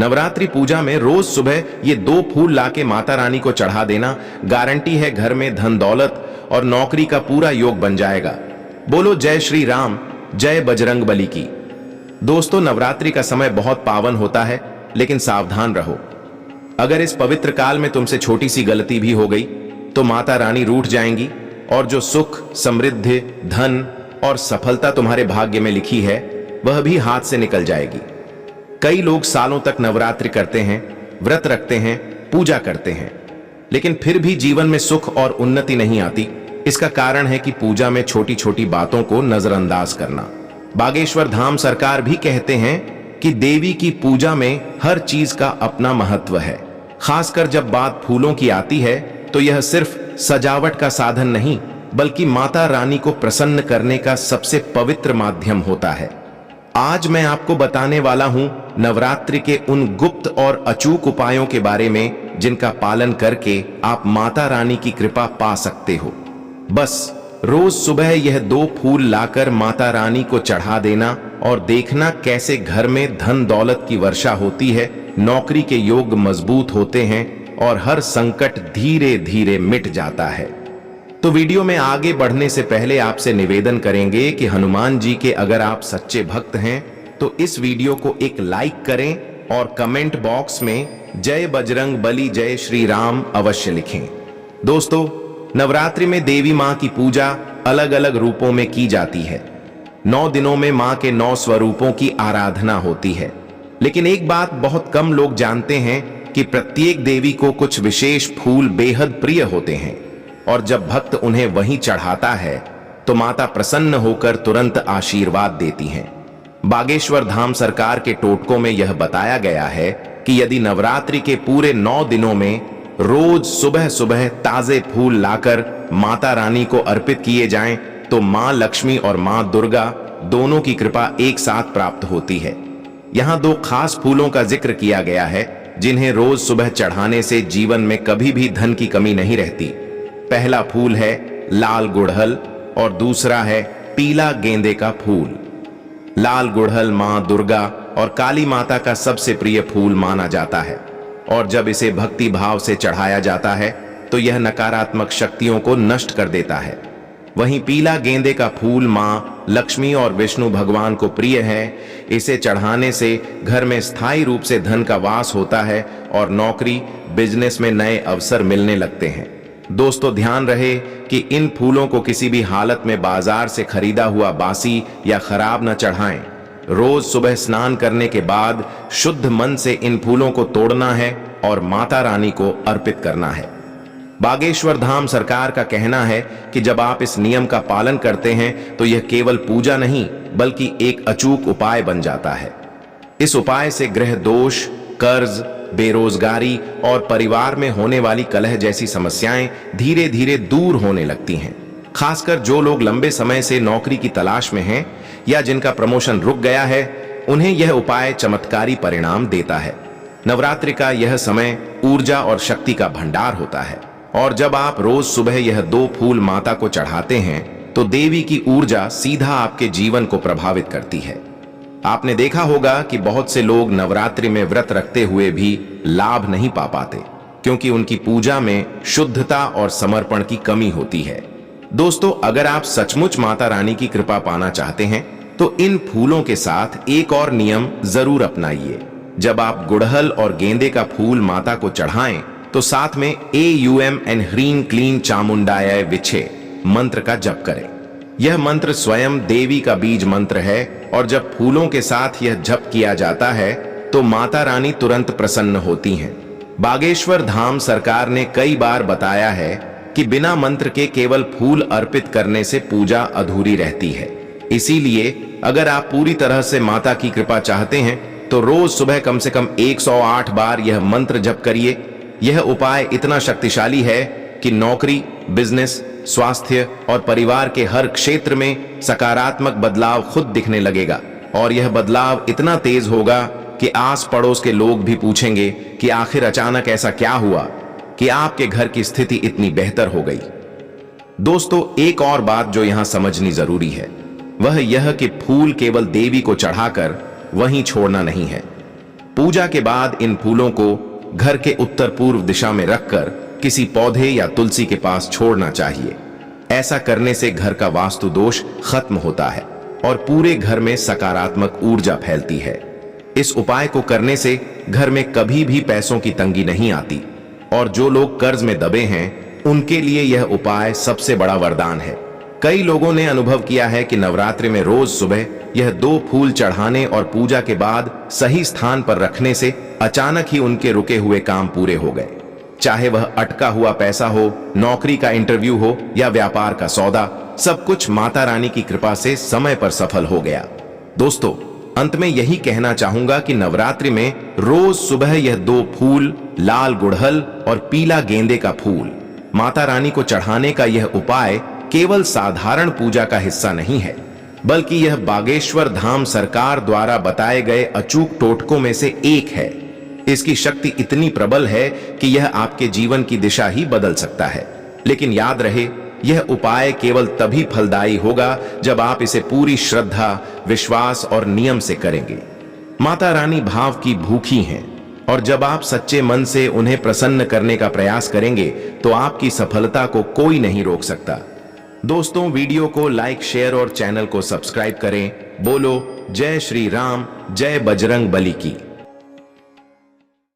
नवरात्रि पूजा में रोज सुबह ये 2 फूल लाके माता रानी को चढ़ा देना गारंटी है घर में धन दौलत और नौकरी का पूरा योग बन जाएगा। बोलो जय श्री राम, जय बजरंग बली की। दोस्तों, नवरात्रि का समय बहुत पावन होता है, लेकिन सावधान रहो। अगर इस पवित्र काल में तुमसे छोटी सी गलती भी हो गई तो माता रानी रूठ जाएंगी और जो सुख, समृद्धि, धन और सफलता तुम्हारे भाग्य में लिखी है वह भी हाथ से निकल जाएगी। कई लोग सालों तक नवरात्रि करते हैं, व्रत रखते हैं, पूजा करते हैं, लेकिन फिर भी जीवन में सुख और उन्नति नहीं आती। इसका कारण है कि पूजा में छोटी छोटी बातों को नजरअंदाज करना। बागेश्वर धाम सरकार भी कहते हैं कि देवी की पूजा में हर चीज का अपना महत्व है। खासकर जब बात फूलों की आती है तो यह सिर्फ सजावट का साधन नहीं, बल्कि माता रानी को प्रसन्न करने का सबसे पवित्र माध्यम होता है। आज मैं आपको बताने वाला हूं नवरात्रि के उन गुप्त और अचूक उपायों के बारे में जिनका पालन करके आप माता रानी की कृपा पा सकते हो। बस रोज सुबह यह 2 फूल लाकर माता रानी को चढ़ा देना और देखना कैसे घर में धन दौलत की वर्षा होती है, नौकरी के योग मजबूत होते हैं और हर संकट धीरे धीरे मिट जाता है। तो वीडियो में आगे बढ़ने से पहले आपसे निवेदन करेंगे कि हनुमान जी के अगर आप सच्चे भक्त हैं तो इस वीडियो को एक लाइक करें और कमेंट बॉक्स में जय बजरंग बली, जय श्री राम अवश्य लिखें। दोस्तों, नवरात्रि में देवी मां की पूजा अलग अलग रूपों में की जाती है। 9 दिनों में मां के 9 स्वरूपों की आराधना होती है, लेकिन एक बात बहुत कम लोग जानते हैं कि प्रत्येक देवी को कुछ विशेष फूल बेहद प्रिय होते हैं और जब भक्त उन्हें वहीं चढ़ाता है तो माता प्रसन्न होकर तुरंत आशीर्वाद देती हैं। बागेश्वर धाम सरकार के टोटकों में यह बताया गया है कि यदि नवरात्रि के पूरे 9 दिनों में रोज सुबह सुबह ताजे फूल लाकर माता रानी को अर्पित किए जाएं तो मां लक्ष्मी और मां दुर्गा दोनों की कृपा एक साथ प्राप्त होती है। यहां 2 खास फूलों का जिक्र किया गया है जिन्हें रोज सुबह चढ़ाने से जीवन में कभी भी धन की कमी नहीं रहती। पहला फूल है लाल गुड़हल और दूसरा है पीला गेंदे का फूल। लाल गुड़हल मां दुर्गा और काली माता का सबसे प्रिय फूल माना जाता है और जब इसे भक्ति भाव से चढ़ाया जाता है तो यह नकारात्मक शक्तियों को नष्ट कर देता है। वहीं पीला गेंदे का फूल मां लक्ष्मी और विष्णु भगवान को प्रिय है। इसे चढ़ाने से घर में स्थायी रूप से धन का वास होता है और नौकरी, बिजनेस में नए अवसर मिलने लगते हैं। दोस्तों, ध्यान रहे कि इन फूलों को किसी भी हालत में बाजार से खरीदा हुआ बासी या खराब न चढ़ाएं। रोज सुबह स्नान करने के बाद शुद्ध मन से इन फूलों को तोड़ना है और माता रानी को अर्पित करना है। बागेश्वर धाम सरकार का कहना है कि जब आप इस नियम का पालन करते हैं तो यह केवल पूजा नहीं बल्कि एक अचूक उपाय बन जाता है। इस उपाय से ग्रह दोष, कर्ज, बेरोजगारी और परिवार में होने वाली कलह जैसी समस्याएं धीरे धीरे दूर होने लगती हैं। खासकर जो लोग लंबे समय से नौकरी की तलाश में हैं या जिनका प्रमोशन रुक गया है, उन्हें यह उपाय चमत्कारी परिणाम देता है। नवरात्रि का यह समय ऊर्जा और शक्ति का भंडार होता है और जब आप रोज सुबह यह 2 फूल माता को चढ़ाते हैं तो देवी की ऊर्जा सीधा आपके जीवन को प्रभावित करती है। आपने देखा होगा कि बहुत से लोग नवरात्रि में व्रत रखते हुए भी लाभ नहीं पा पाते क्योंकि उनकी पूजा में शुद्धता और समर्पण की कमी होती है। दोस्तों, अगर आप सचमुच माता रानी की कृपा पाना चाहते हैं तो इन फूलों के साथ एक और नियम जरूर अपनाइए। जब आप गुड़हल और गेंदे का फूल माता को चढ़ाएं तो साथ में AUM एंड ह्रीं क्लीं चामुंडाय विछे मंत्र का जप करें। यह मंत्र स्वयं देवी का बीज मंत्र है और जब फूलों के साथ यह जप किया जाता है तो माता रानी तुरंत प्रसन्न होती हैं। बागेश्वर धाम सरकार ने कई बार बताया है कि बिना मंत्र के केवल फूल अर्पित करने से पूजा अधूरी रहती है। इसीलिए अगर आप पूरी तरह से माता की कृपा चाहते हैं तो रोज सुबह कम से कम 108 बार यह मंत्र जप करिए। यह उपाय इतना शक्तिशाली है कि नौकरी, बिजनेस, स्वास्थ्य और परिवार के हर क्षेत्र में सकारात्मक बदलाव खुद दिखने लगेगा और यह बदलाव इतना तेज होगा कि आस पड़ोस के लोग भी पूछेंगे कि आखिर अचानक ऐसा क्या हुआ कि आपके घर की स्थिति इतनी बेहतर हो गई। दोस्तों, एक और बात जो यहां समझनी जरूरी है वह यह कि फूल केवल देवी को चढ़ाकर वहीं छोड़ना नहीं है। पूजा के बाद इन फूलों को घर के उत्तर पूर्व दिशा में रखकर किसी पौधे या तुलसी के पास छोड़ना चाहिए। ऐसा करने से घर का वास्तु दोष खत्म होता है और पूरे घर में सकारात्मक ऊर्जा फैलती है। इस उपाय को करने से घर में कभी भी पैसों की तंगी नहीं आती और जो लोग कर्ज में दबे हैं उनके लिए यह उपाय सबसे बड़ा वरदान है। कई लोगों ने अनुभव किया है कि नवरात्रि में रोज सुबह यह 2 फूल चढ़ाने और पूजा के बाद सही स्थान पर रखने से अचानक ही उनके रुके हुए काम पूरे हो गए। चाहे वह अटका हुआ पैसा हो, नौकरी का इंटरव्यू हो या व्यापार का सौदा, सब कुछ माता रानी की कृपा से समय पर सफल हो गया। दोस्तों, अंत में यही कहना चाहूंगा कि नवरात्रि में रोज सुबह यह 2 फूल, लाल गुड़हल और पीला गेंदे का फूल माता रानी को चढ़ाने का यह उपाय केवल साधारण पूजा का हिस्सा नहीं है, बल्कि यह बागेश्वर धाम सरकार द्वारा बताए गए अचूक टोटकों में से एक है। इसकी शक्ति इतनी प्रबल है कि यह आपके जीवन की दिशा ही बदल सकता है। लेकिन याद रहे, यह उपाय केवल तभी फलदायी होगा जब आप इसे पूरी श्रद्धा, विश्वास और नियम से करेंगे। माता रानी भाव की भूखी हैं और जब आप सच्चे मन से उन्हें प्रसन्न करने का प्रयास करेंगे तो आपकी सफलता को कोई नहीं रोक सकता। दोस्तों, वीडियो को लाइक, शेयर और चैनल को सब्सक्राइब करें। बोलो जय श्री राम, जय बजरंग बली की।